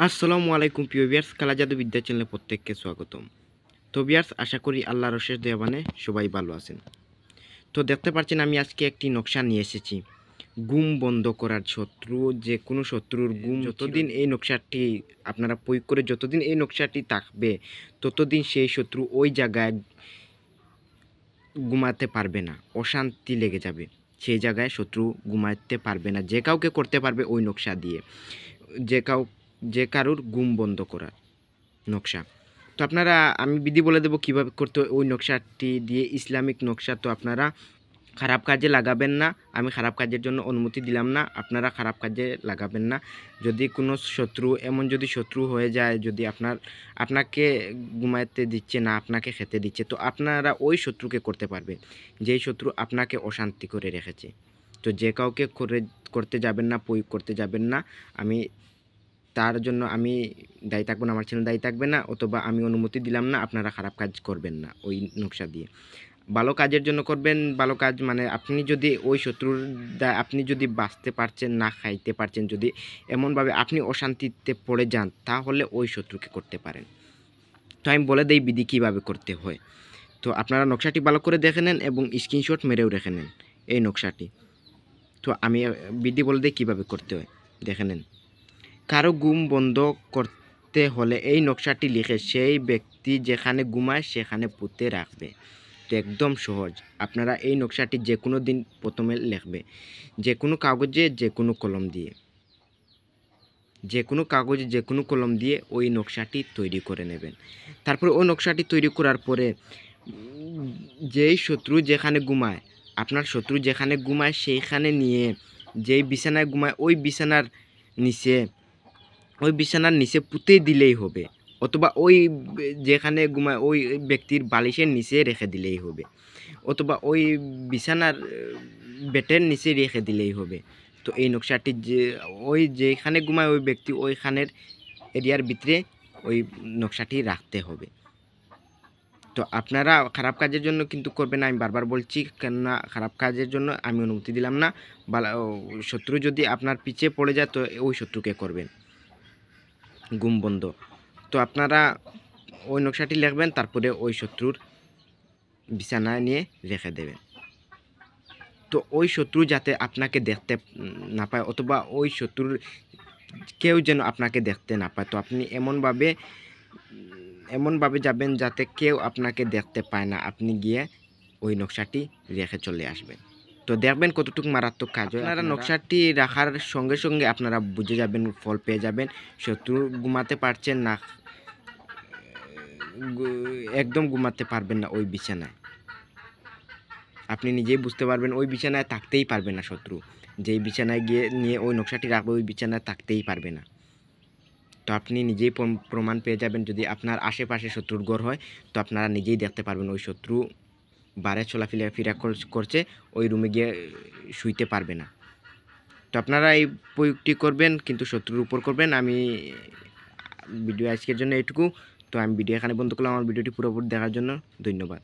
আসসালামু আলাইকুম প্রিয় ভিউয়ার্স, কালা জাদু বিদ্যা চ্যানেলে প্রত্যেককে স্বাগতম। তো ভিউয়ার্স, আশা করি আল্লাহর অশেষ দয়াবানে সবাই ভালো আছেন। তো দেখতে পাচ্ছেন আমি আজকে একটি নকশা নিয়ে এসেছি গুম বন্ধ করার। যে কোনো শত্রুর গুম যতদিন এই নকশাটি আপনারা প্রয়োগ করে যতদিন এই নকশাটি থাকবে ততদিন সেই শত্রু ওই জায়গায় ঘুমাতে পারবে না, অশান্তি লেগে যাবে। সেই জায়গায় শত্রু ঘুমাতে পারবে না। যে কাউকে করতে পারবে ওই নকশা দিয়ে, যে কাউ যে কারুর গুম বন্ধ করার নকশা। তো আপনারা আমি বিধি বলে দেবো কীভাবে করতে হয় ওই নকশাটি দিয়ে, ইসলামিক নকশা। তো আপনারা খারাপ কাজে লাগাবেন না, আমি খারাপ কাজের জন্য অনুমতি দিলাম না, আপনারা খারাপ কাজে লাগাবেন না। যদি কোনো শত্রু যদি শত্রু হয়ে যায়, যদি আপনাকে ঘুমাতে দিচ্ছে না, আপনাকে খেতে দিচ্ছে, তো আপনারা ওই শত্রুকে করতে পারবেন যেই শত্রু আপনাকে অশান্তি করে রেখেছে। তো যে কাউকে করতে যাবেন না, প্রয়োগ করতে যাবেন না। তার জন্য আমি দায়ী থাকবো না, আমার চ্যানেল দায়ী থাকবে না, অথবা আমি অনুমতি দিলাম না। আপনারা খারাপ কাজ করবেন না ওই নকশা দিয়ে। ভালো কাজের জন্য করবেন। ভালো কাজ মানে আপনি যদি ওই শত্রুর আপনি যদি বাঁচতে পারছেন না, খাইতে পারছেন, যদি এমনভাবে আপনি অশান্তিতে পড়ে যান, তাহলে ওই শত্রুকে করতে পারেন। তো আমি বলে দেই বিধি কীভাবে করতে হয়। তো আপনারা নকশাটি ভালো করে দেখে নেন এবং স্ক্রিনশট মেরেও রেখে নেন এই নকশাটি। তো আমি বিধি বলে দিই কীভাবে করতে হয়, দেখে নেন। কারো ঘুম বন্ধ করতে হলে এই নকশাটি লিখে সেই ব্যক্তি যেখানে ঘুমায় সেখানে পুঁতে রাখবে। তো একদম সহজ। আপনারা এই নকশাটি যে কোনো দিন প্রথমে লিখবে, যে কোনো কাগজে, যে কোনো কলম দিয়ে, ওই নকশাটি তৈরি করে নেবেন। তারপরে ওই নকশাটি তৈরি করার পরে যেই শত্রু যেখানে ঘুমায়, আপনার শত্রু যেখানে ঘুমায় সেইখানে নিয়ে, যেই বিছানায় ঘুমায় ওই বিছানার নিচে পুঁতে দিলেই হবে, অথবা ওই যেখানে ঘুমায় ওই ব্যক্তির বালিশের নিচে রেখে দিলেই হবে, অথবা ওই বিছানার বেটের নিচে রেখে দিলেই হবে। তো এই নকশাটি যেখানে ঘুমায় ওই ব্যক্তি ওইখানের এরিয়ার ভিতরে ওই নকশাটি রাখতে হবে। তো আপনারা খারাপ কাজের জন্য কিন্তু করবেন না, আমি বারবার বলছি, কেননা খারাপ কাজের জন্য আমি অনুমতি দিলাম না। শত্রু যদি আপনার পিছে পড়ে যায় তো ওই শত্রুকে করবেন গুম বন্ধ। তো আপনারা ওই নকশাটি লিখবেন, তারপরে ওই শত্রুর বিছানায় নিয়ে রেখে দেবেন। তো ওই শত্রু যাতে আপনাকে দেখতে না পায়, অথবা ওই শত্রুর কেউ যেন আপনাকে দেখতে না পায়। তো আপনি এমনভাবে যাবেন যাতে কেউ আপনাকে দেখতে পায় না। আপনি গিয়ে ওই নকশাটি রেখে চলে আসবেন। তো দেখবেন কতটুকু মারাত্মক কাজ হয়। আপনারা নকশাটি রাখার সঙ্গে সঙ্গে আপনারা বুঝে যাবেন, ফল পেয়ে যাবেন। শত্রু ঘুমাতে পারছেন না, একদম ঘুমাতে পারবেন না ওই বিছানায়। আপনি নিজেই বুঝতে পারবেন ওই বিছানায় থাকতেই পারবে না শত্রু। যেই বিছানায় গিয়ে নিয়ে ওই নকশাটি রাখবে ওই বিছানায় থাকতেই পারবে না। তো আপনি নিজেই প্রমাণ পেয়ে যাবেন। যদি আপনার আশেপাশে শত্রুর ঘর হয় তো আপনারা নিজেই দেখতে পারবেন ওই শত্রু বারে চলাফেরা করছে, ওই রুমে গিয়ে শুইতে পারবে না। তো আপনারা এই প্রয়োগটি করবেন, কিন্তু শত্রুর উপর করবেন। আমি ভিডিও আজকের জন্য এইটুকু। তো আমি ভিডিও এখানে বন্ধ করলাম। আমার ভিডিওটি পুরোপুরি দেখার জন্য ধন্যবাদ।